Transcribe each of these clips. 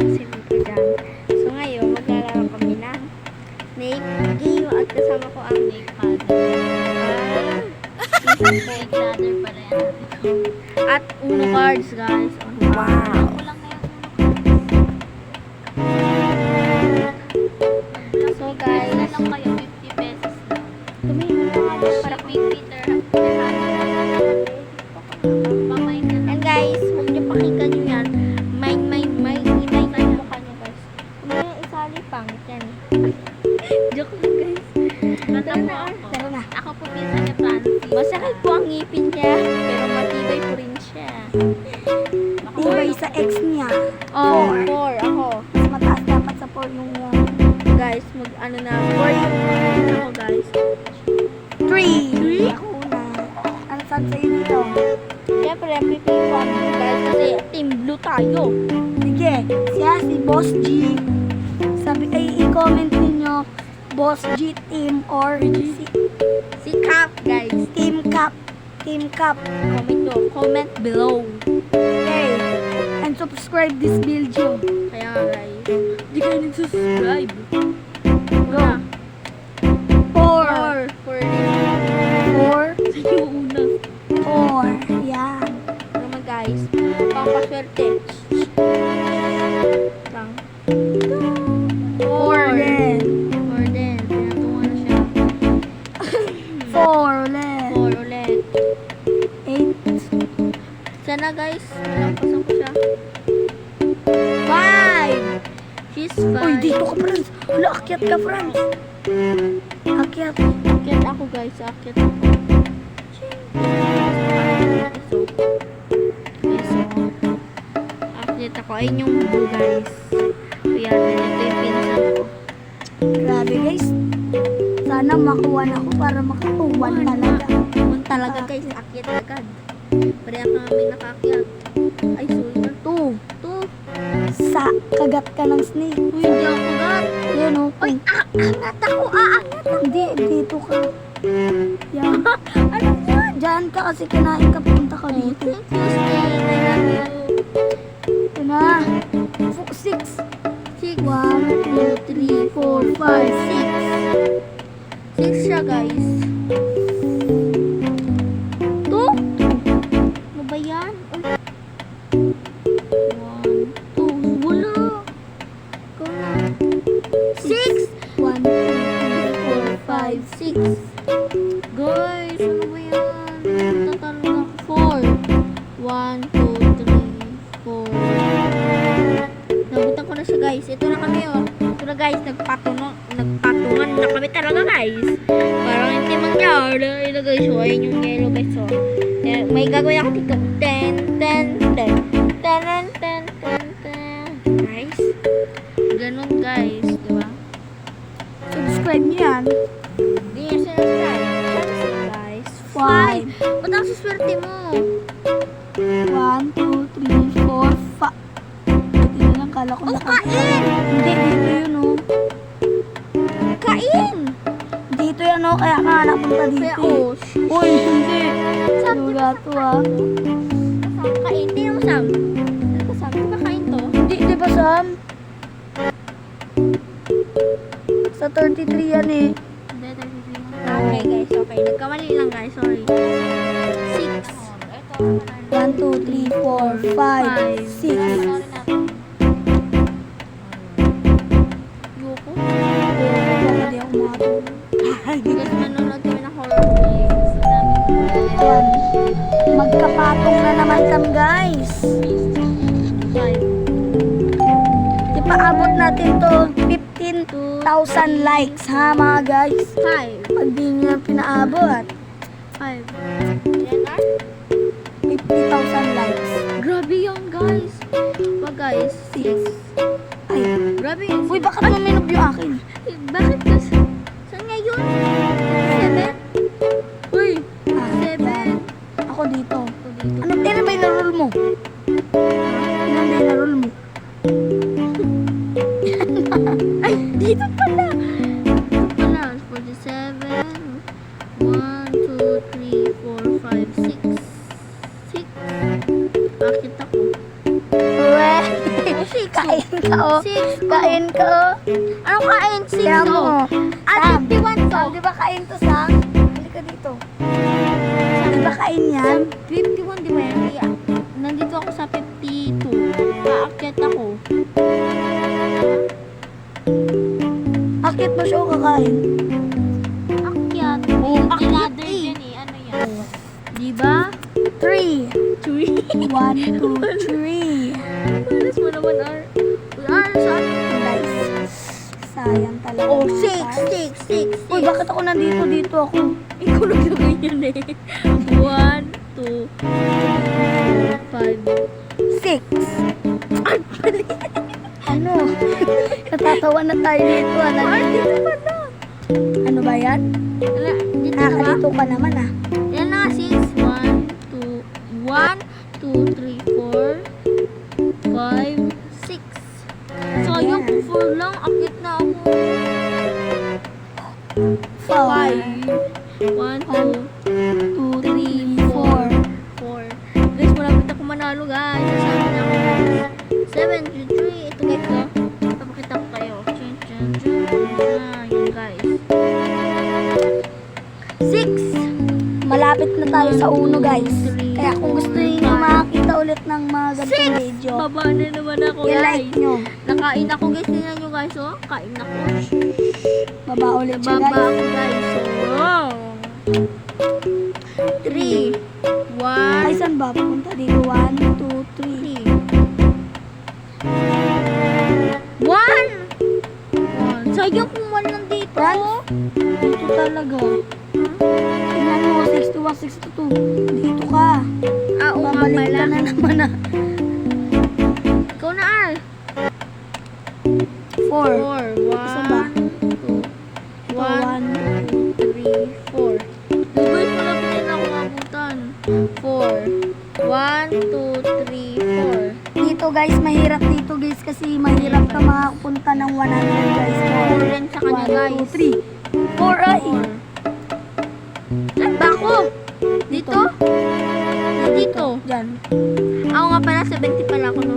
silbi ko dyan. So ngayon, maglalaro kami ng snake game at kasama ko ang snake father. Snake ladder pala yan. At Uno cards, guys. Wow. Kulang na yung So guys, lang kayo 50 pesos lang. Tumingin mo nga lang para Big Peter. And guys, huwag niyo pakinggan nyo yan. Inay na yung mukha niyo guys. Huwag niyo isali pangit yan. Joke lang guys. Tara na. Ako po minsan ni Francis. Masakit po ang ngipin niya, pero matibay po rin siya. Tibay sa ex niya. Oh, 4 ako. Mas mataas dapat sa 4 yung Guys, ano na, 4 yung ako guys. 3. Ako na. Ano saan sa'yo dito? Siyempre, MVP po ako guys kasi team blue tayo. Sige. Siya si Boss G. Sabi ay i-comment ninyo Boss G team or Si Cap guys. Team Cap. Team Cap. Comment below. Okay. And subscribe this video. Kaya nga guys, hindi kayo nag-subscribe. Go. 4. 4 4. yung una. 4. Yan. Naman guys, pampaswerte. Lang. 4 din. 4 din. Pinatungan na siya. 4 ulit. 4 ulit. 8. Sana guys, nalampasan ko siya. 5! She's 5. Uy, dito ka, Franz. Wala, akyat ka, Franz. Akyat. Akyat ako guys, akyat ako. Akyat ako. Ayun yung blue guys. Kaya ito yung pinsan ko. Grabe, guys. Sana makuha na ako para makatuwan talaga. Kung talaga guys, akyat agad. Pareha kami nakakyat. Ay, sorry. 2. Sa kagat ka ng snake. Uy, hindi ako kagat. Yan o. Uy, aangat ako, aangat ako. Hindi, dito ka. Yan. Ano yan? Diyan ka kasi kinain ka, punta ka dito. Thank you, Snake. I love you. Ito na. 6. 6. 1, 2, 3, 4, 5, 6 siya guys. 2? Ano ba yan? 1, 2. Wala. Ikaw na. 6. 1, 2, 3, 4, 5, 6. Guys, ano ba yan? Tatalo na ako. 4. 1, 2, 3, 4. Nabutan ko na siya guys. Ito na kami oh. Ito na guys, nagpatungan na kami talaga guys. Parang hindi mangyari. Ito guys, so ayun yung yellow guys oh. May gagawin ako dito. 10, 10, 10. 10, 10, 10, 10. Guys. Ganun guys, di ba? subscribe niyo yan. Hindi niya sinascribe. Guys. 5. 5. Ba't ang suswerte mo? 1, 2, 3, 4, 5. Hindi na lang, kala ko Oh, naka- kain! Hindi, dito yun o. Kain! Dito yan o, kaya ka napunta Kaya dito. oh, Uy, hindi. Lula to ah. kain. Tingnan mo Sam. Ano ba Sam? Di ba kain to? Hindi, di ba Sam? Sa 33 yan eh. Okay guys, okay. Nagkamali lang guys, sorry. 6. 1, 2, 3, 4, 5, 6. Yuko. Baka di ako makatulog. Guys, manonood kami ng horror movies. Yan. Magkapatong na naman kami guys. 5. Di pa abot natin to 15,000 likes ha mga guys. 5. Pag di nyo pinaabot. 5. Yan na? 50,000 likes. Grabe yan guys. Wag guys, 6. Ay. Grabe yun. Uy, bakit maminog yung akin? Bakit kasi? Saan nga yun? 7? Uy! Ah, 7. Ako dito. Dito. Ano, ilan ba yung na-roll mo? Ilan ba yung na-roll mo? Ay! Dito pala! Dito pala. 47. 1, 2, 3, 4, 5, 6. 6. Bakit ako? Uwe. Oh, 6. Kaya. Kain ka, oh. 6. Kain ka, oh. Anong kain? 6, Kaya mo, oh. oh. Ah, 51 to. Sam, di ba kain to, Sam? Halika dito. Di ba kain yan? 51, di ba yan? Kaya, nandito ako sa 52. Paakyat ako. Akit mo siya o kakain? Akyat. Oh, another yan eh. Ano yan? Di ba? 3. 3. 1, 2, 3. Malas mo naman, R. R, saan? Guys, sayang talaga. Oh, mga 6, 6, 6, 6. Uy, bakit ako nandito? Dito ako. Ikaw naglagay yan eh. 1, 2, 5. 6. Ay, mali. Ano? Natatawa na tayo dito. Ano, Ay, dito pa na. ano ba yan? Wala, dito na ba? Nakakalito ka naman ah. Yan na, 6. 1, 2, 3, 4, 5, 6. Sayang, 4 lang. Akit na ako. 4. 5. 1, 2, 2, 3, 4. 4. Guys, malapit ako manalo, guys. Sasabi na ako, guys. 7, 3. Ito, guys, oh. Papakita ko kayo. Chun, chun, chun. Yan, guys. 6. Malapit na tayo sa uno, guys. Kaya kung gusto niyo makakita ulit ng mga ganitong video, Baba na naman ako, i-like guys. nyo. Nakain ako, guys. Tingnan nyo, guys, oh. Kain ako. Baba ulit siya, Baba guys. ako, guys. Oh. 3. 1. Ay, saan ba? Pupunta dito. 1, 2, 3. 1. Sayang kung 1 lang dito. Franz? Dito talaga. Tingnan mo, 61, 62. Dito ka. Ah, oo nga Babalik pala. ka na naman ah. Ikaw na, Ar. 4. 4. Saan ba? 1, 2, 3, 4. Guys, malapit na ako mabutan. 4. 1, 2, 3, 4. Dito guys, mahirap dito guys kasi mahirap ka makapunta ng 100 guys. 4 rin sa kanya, guys. 2, 3. 4 ay. 4. Saan ba ako? Dito? Dito. Diyan. Ako nga pala, 70 pala ako, no?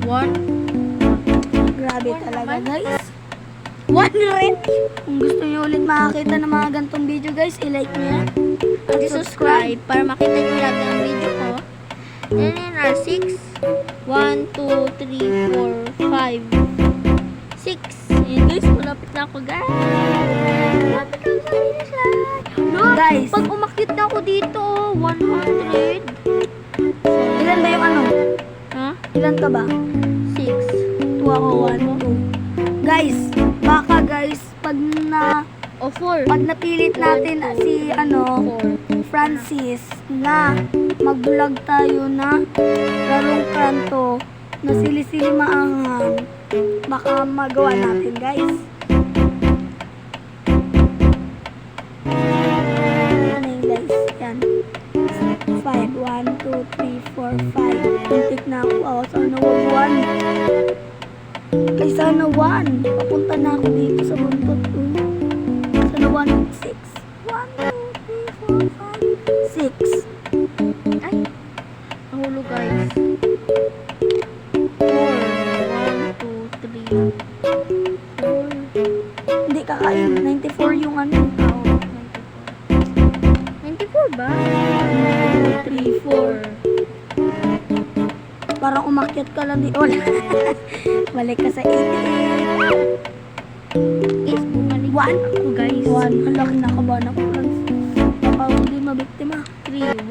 1. Grabe talaga guys. 1 rin. Kung gusto niyo ulit makakita ng mga gantong video guys, i-like niyo yan. At subscribe para makita nyo lahat ng video ko. Yan yan, 6. 1, 2, 3, 4, 5, 6. Yan guys, malapit na ako, guys. Malapit na ako sa finish line. Look, Guys. pag umakit na ako dito, 100. Ilan ba yung ano? Ha? Ilan ka ba? 6. 2 ako, 1, 2. Guys, baka guys, O 4. pag napilit natin si ano, 4. Francis na mag-vlog tayo na larong kanto na sili-sili maanghang, baka magawa natin guys. Ano yun guys? Yan. 5, 1, 2, 3, 4, 5. Muntik na ako. Oh, sana wag 1. Ay, sana 1. Papunta na ako dito sa buntot ko. Sana 1, 6. 1, 2, 3, 4, 5, 6. Ay, nahulog guys. 4. 1, 2, 3, 4. Hindi kakain. 94 yung ano. 94 ba? 3, 4. Parang umakyat ka lang di. Wala. Balik ka sa 88. Is, bumalik 1. ako guys. 1. Ang laki na kabahan ako. Baka ako din mabiktima. 3, 1,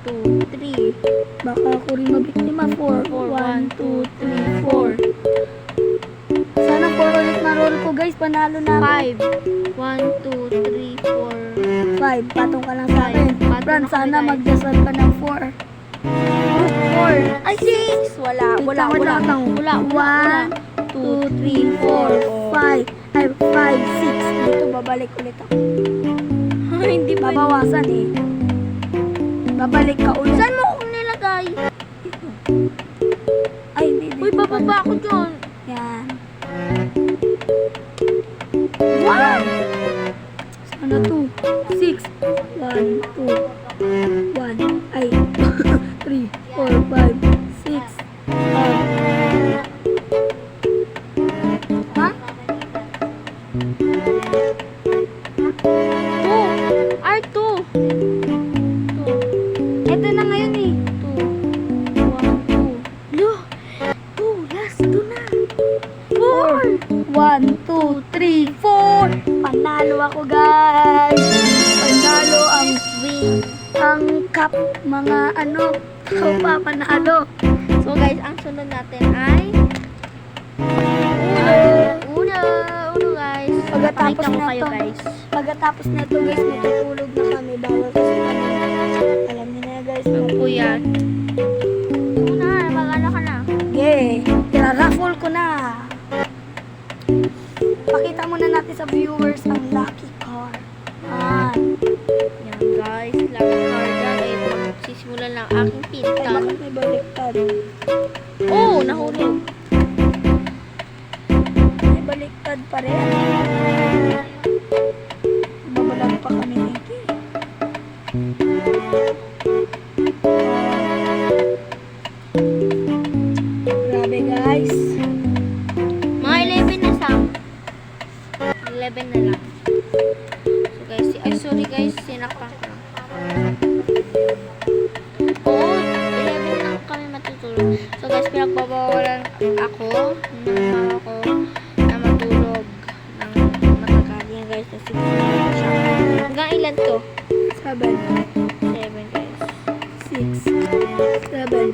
2, 3. Baka ako rin mabiktima. 4. 1, 2, 3, 4. Sana 4 ulit na roll ko guys. Panalo na ako. 5. 1, 2, 3, 4. 5. Patong ka lang sa akin. Patong Fran, na kami, sana guys. magdasal ka ng 4. 4. Ay, 6! Wala, wala, wala. Wala, wala. 1, 2, 3, 4, 5. Ay, 5, 6. Dito babalik ulit ako. Hindi pa. Babawasan eh. Babalik ka ulit. Saan mo ako nilagay? Ay, hindi. Uy, bababa ako dyan. Yan. 1! Sana 2, 6. 1, 2, 1. Ay, 3, 4, 5, 6. Doon na. 4. 1, 2, 3, 4. Panalo ako, guys. Panalo ang Win. cup. Mga ano. Ikaw pa, panalo. So guys, ang sunod natin ay Uno guys. Pagkatapos Pakita ko na kayo to. guys. Pagkatapos na to, guys, matutulog na kami. Bawal kasi kami. Alam niyo na, guys. Ano po yan? Una, mag-ano ka na? Okay. Tira-raffle ko na. Pakita muna natin sa viewers ang lucky car. Yan guys, lucky card yan. Eh, magsisimulan ng aking Ay, pintan. bakit may baliktad? Oh, nahulog. May baliktad pa rin. Babalag pa kami nito. Grabe, guys. Mga 11 na sam. 11 na lang. So guys, ay sorry guys, sinakpan ko. Oo, 11 lang kami matutulog. So guys, pinagbabawalan ako ng mama ko na matulog ng matagal. Yan guys, na 6 na siya. Hanggang ilan to? 7, 7 guys. 6, 7,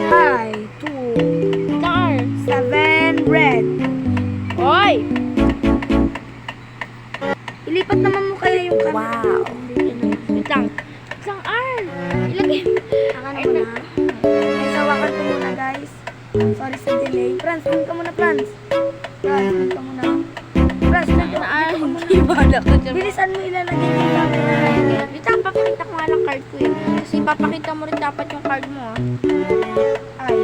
5, 2, Car! 7, red. Oy! Ilipat naman mo kaya yung camera. Wow! Wait lang. Wait lang, R! Ilagay. Akan mo na. Ay, sawakan ko muna, guys. Sorry sa delay. Franz, dun ka muna, Franz. Franz, dun ka muna. Franz, dun ka R, dun ka hindi muna. ba ka dyan? Bilisan mo ilalagay yung camera. Wait lang, papakita ko nga lang card ko eh. Kasi papakita mo rin dapat yung card mo ah. Ay.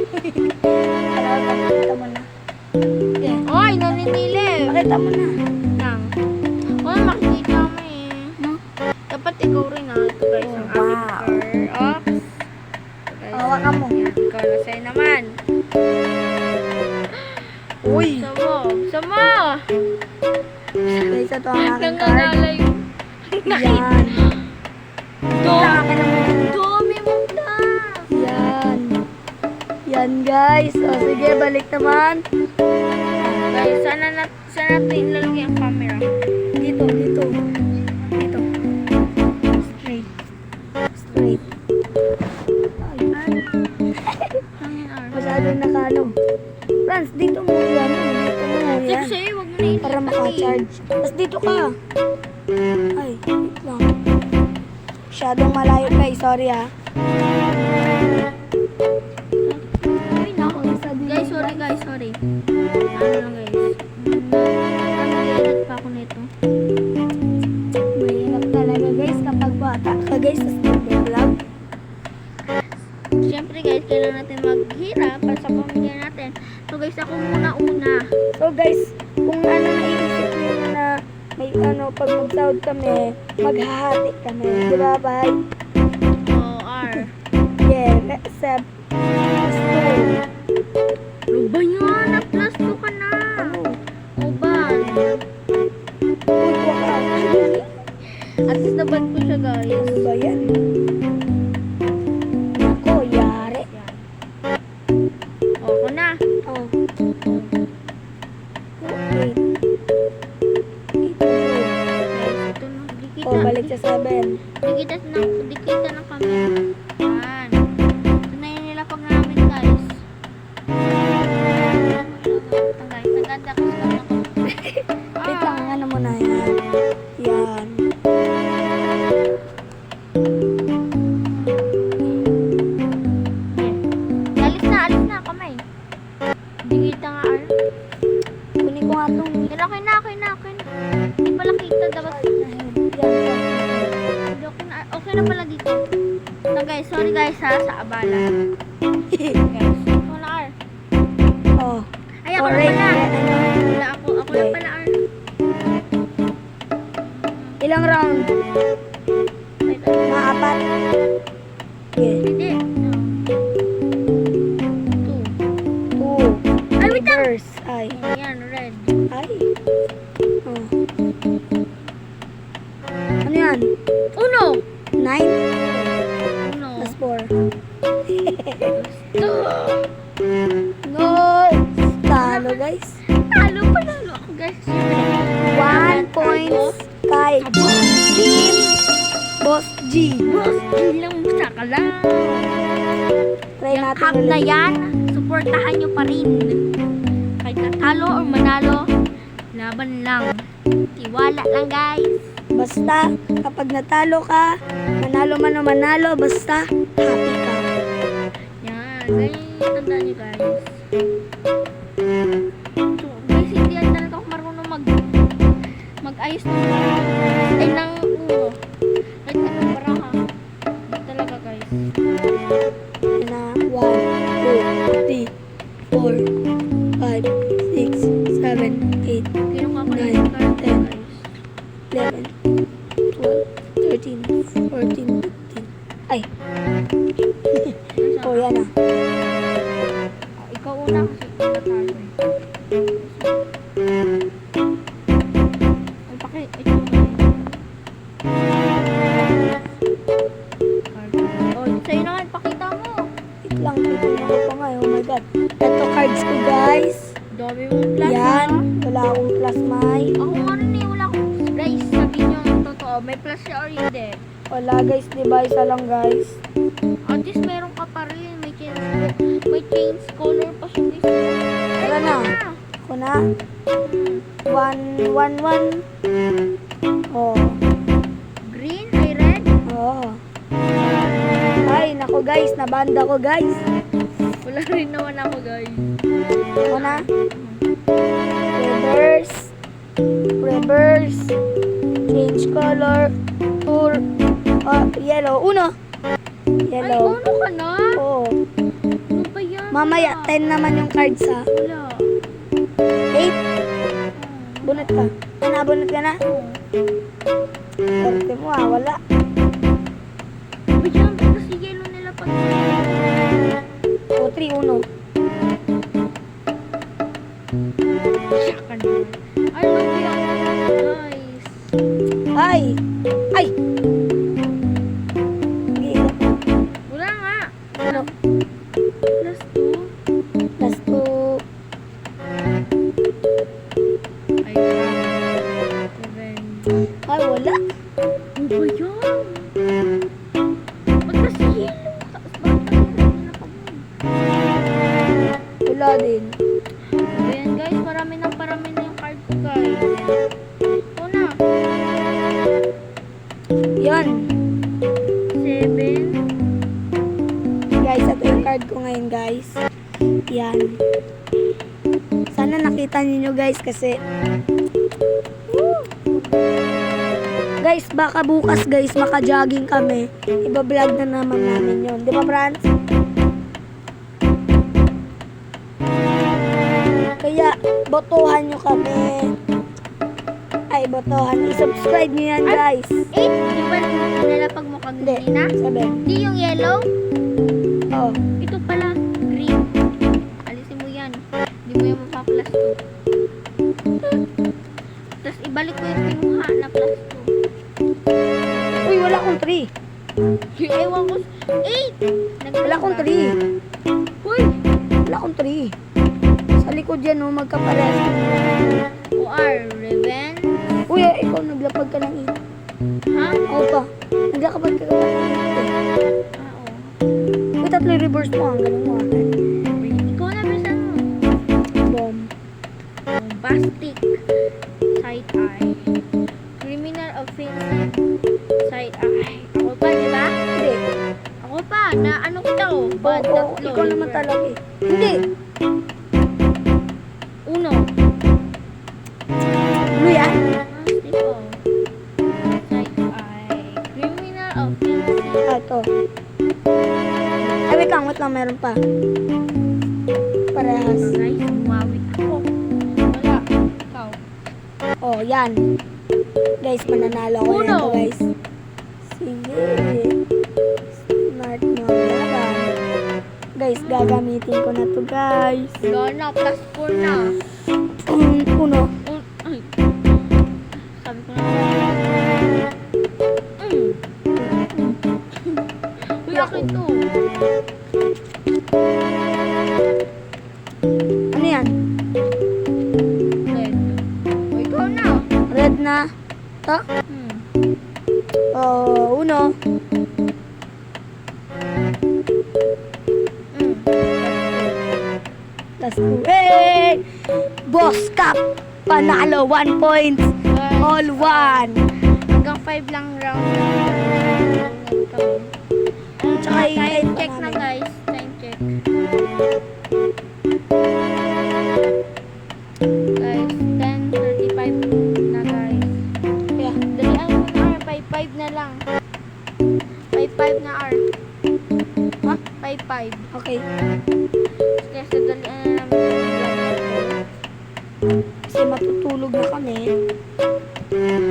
Alam ka, pakita mo na. Okay. Oy, naninilim! Pakita mo na. Lang. Oy, makikita mo eh. No? Dapat ikaw rin ah. Ito guys, ang aking card. Oops. Ito, guys. Hawakan mo. Yan, ikaw na sa'yo naman. Uy. Sama. Sama! Guys, ito ang aking card. Nangangalay. Yan. Akin na muna. Dumi mo na! Yan. Yan, guys. O, sige, balik naman. Guys, sana natin ilalagay ang camera. Dito, dito. Dito. Straight. Straight. Ay, ay. Hangin R. Masyadong nakano. Franz, dito mo yan. Dito mo yan. Sabi sa'yo, huwag mo na ilipat Para maka-charge. Tapos dito ka. Ay, wait lang. Masyadong malayo, guys. Sorry, ha. Uy, naku. Guys, sorry guys, sorry. Ano lang guys. Nag-edit pa ako nito. Mahirap talaga, guys, kapag bata ka, guys, sa vlog. Siyempre guys, kailangan natin maghirap para sa pamilya natin. So guys, ako muna una. So, guys, kung ano naiisip niyo na may ano, pag mag-sound kami, maghahati kami. Di ba, bye? Oh, R. Yeah, let's have let's go. Ano ba yan? Na-plus 2 ka na. Ano? O ba? Uy, waka. At least nabad ko siya guys. Ano ba yan? Ako, yari. Yan. O, ako na. Oh. Okay. Ito. Guys, ito na. Dikita. Oh, balik sa 7. Dikita ng camera. Yan. Ito na yun nila pag namin guys. Ito guys, naganda kasi kami ng Wait lang, ano mo na yan. Yan. Alis na kamay. Dikita nga R. Kunin ko nga itong Yan, okay na. Hindi pala kita dapat. yan. Okay na pala dito. So guys, sorry guys ha, sa abala. Guys, ako na R. Oh. Ay, ako na Alright, pala. ano? Wala ako na pala R. Ilang round? Wait, Mga 4? Okay. hindi. No. 2. 2. Ay, wait lang. Reverse. Ay. Ayan, red. Ay. Oh. Ano yan? Uno! 9 Uno. plus 4. Two. No! guys. Panalo ako guys. 1 points kay Team Boss G. Boss, ilang saka lang. Try Yung natin cup na ulit. yan, supportahan nyo pa rin. Kahit natalo or manalo, laban lang. Tiwala lang guys. Basta, kapag natalo ka, manalo man o manalo, basta happy ka. Yan, ganyan yung tandaan nyo guys. So, guys, hindi yan talaga ako marunong mag-ayos ng ay ng uno. Kahit anong baraha. Hindi talaga guys. Na 1, 2, 3, 4, 5, 6, 7, 8, Kinuha ko na 9, yung card 10. guys. 11, 12, 13, 14, 15. Ay, oh yan ah. Ikaw una kasi natalo eh. Ay, ito oh, sa'yo naman, pakita mo. Wait lang, titignan ko pa nga. Oh my god. Ito cards ko guys. Dami mong plus Yan, ha. wala akong plus may. Ako ano eh, wala akong guys, sabihin nyo ang totoo. May plus siya or hindi. Wala guys, di ba? Isa lang guys. At least meron ka pa rin. May change color pa siya guys. Tara na. Ako na. 1, 1, 1. Oh. Green, ay red. Oh. Ay, nako guys, nabanda ko guys. Wala rin naman ako guys. Ako na. Reverse. Reverse. Change color. Tour. Oh, yellow. Uno. Ay, Yellow. ano ka na? Oo. Ano ba yan? Mamaya, 10 naman yung cards ha. Wala. 8. Bunot ka. Ano, bunot ka na? Swerte mo ah, wala. Ba yan? Kasi yellow nila pag... O, 3, uno. Saka na. Ay, mag-yan. Guys. Ay! Ay! Gila. Wala nga. Ano? Plus 2. Plus 2. Ay, 7. Ay, wala. Ano ba yan? Ba't kasi yellow? Bakit kasi red nila pag... Wala din. Ayan guys, parami na yung card ko guys. Ito na. Yan. 7. Guys, ito yung card ko ngayon, guys. Yan. Sana nakita niyo guys, kasi... Guys, baka bukas, guys, maka-jogging kami. Iba-vlog na naman namin yon, di ba, Franz? Kaya, botohan nyo kami. Ay, botohan. I-subscribe nyo yan, guys. 8. Di ba nilapag mo Hindi, kanina? 7. Hindi yung yellow. Oh. Ito pala, green. Alisin mo yan. Hindi mo yung mapa-plus 2. Tapos ibalik ko yung pinuha na plus 2. Uy, wala akong 3. Ewan ko. 8! Wala akong 3. Uy! Wala akong 3. Sa likod yan, oh, magkapares. OR, Reven. Uy, ikaw naglapag ka ng 8. Ha? Oo pa. Naglakapag ka ng 8. Ah, oo. Uy, tatlo yung reverse mo. Ang galing mo. Wait, ikaw na bisan mo. Bomb. Bombastic. Side eye. Criminal offensive. Side eye. Ako pa, di ba? Hindi. Ako pa. Na ano kita oh. Bad Oo, tatlo. ikaw naman talaga eh. Hindi. Uno. Ano yan? Bombastic oh. Side eye. Criminal offensive. Ah, ito. Ay, wait lang. Meron pa. Parehas. Guys, bumawi ako. Wala. Ikaw. Oh, yan. Guys, mananalo ako Uno. nito, guys. Sige. Smart mo ang laban. Guys, gagamitin ko na to, guys. Wala na. Plus 4 na. Uno. Ay. Sabi ko na. Uy, akin to. Ano yan? Ta? Hmm. Uno. Hmm. That's two. Hey! Boss Cup! Panalo, 1 point. All 1. Hanggang 5 lang round. Tsaka Time i-type pa check na namin. guys. Time check. Guys, 10:35 na guys. Yeah. Dalian mo na R. 5-5 na lang. 5-5 na R. Ha? 5-5. Okay. Kasi dalian na namin. Kasi matutulog na kami.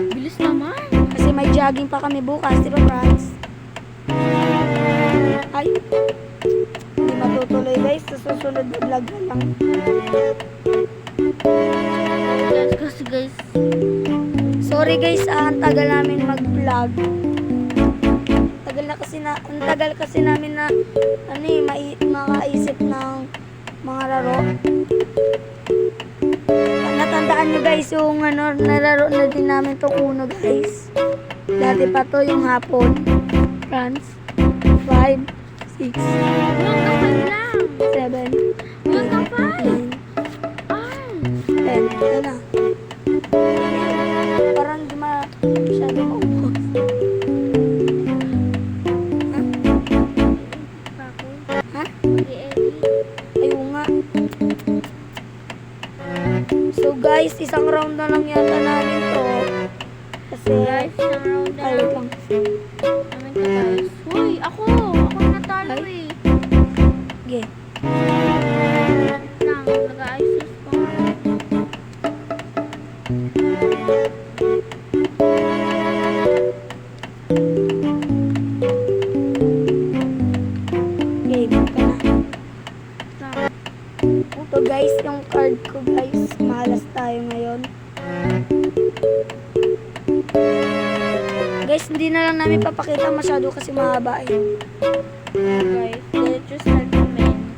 Bilis naman. Kasi may jogging pa kami bukas, di ba, Franz? Ay. Hindi matutuloy, guys. Sa susunod na vlog na lang. Guys, kasi guys. Sorry, guys. Ang tagal namin mag-vlog. Ang tagal kasi namin na makaisip ng mga laro. Natandaan nyo guys yung nalaro na din namin itong Uno guys. Dati pa to yung hapon. France. 5, 6, Hanggang 5 lang. 7, Hanggang 9, 5. R. 10. Yan na. Parang di masyado maubos. Ha? Mag-i-edit. Ayaw nga. So guys, isang round na lang yata namin to. Kasi, Guys, isang round na ay, wait lang. namin to guys. Uy, ako natalo Ay. eh. Sige. Lang, nag-ayos pa nga. Game ka na. Lang. Ito guys, yung card ko guys. Malas tayo ngayon. Guys, hindi na lang namin papakita masyado kasi mahaba eh. Guys, let's just start the main.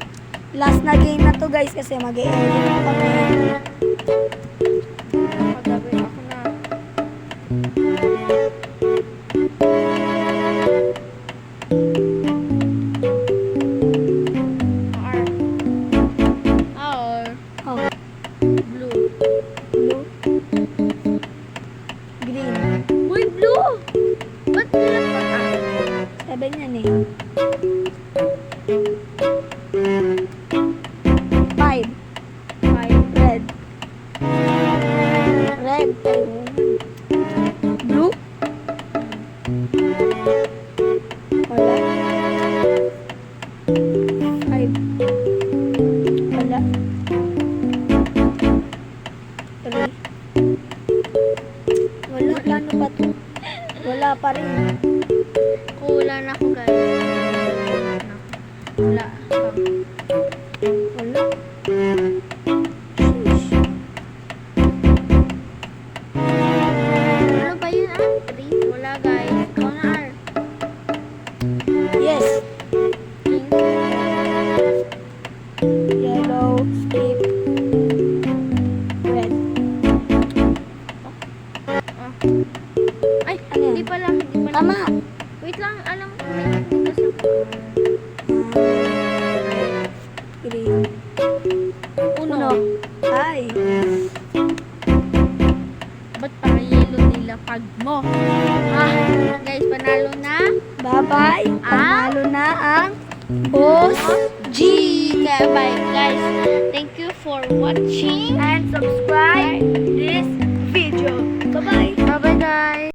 Last na game na to guys kasi mag-e-edit na kami. Nakagabi ako na. R. R. Oh, Blue. blue. Green. Uy, blue! Ba't nilang pag 7 yan eh. 5. 5. Red. Red. Ayun. Blue. Wala. 5. Wala. 3. Wala. Ano pa to? Wala pa rin. Kulang ako guys. Wala. Wala. Sheesh. Ano ba yun ah? 3? Wala guys. Ikaw na R. Yes. King. Yellow. Skip. Red. Ah. Ay, Ano yan? hindi pala. Hindi pala. Tama. Wait lang. Alam ko. May kasi. Green. Uno. Ay. Ba't parang yellow nila pag mo? Ah, guys, panalo na. Bye-bye. Panalo na ang Boss G. Okay, bye guys. Thank you for watching. And subscribe this video. Bye-bye. Bye-bye guys.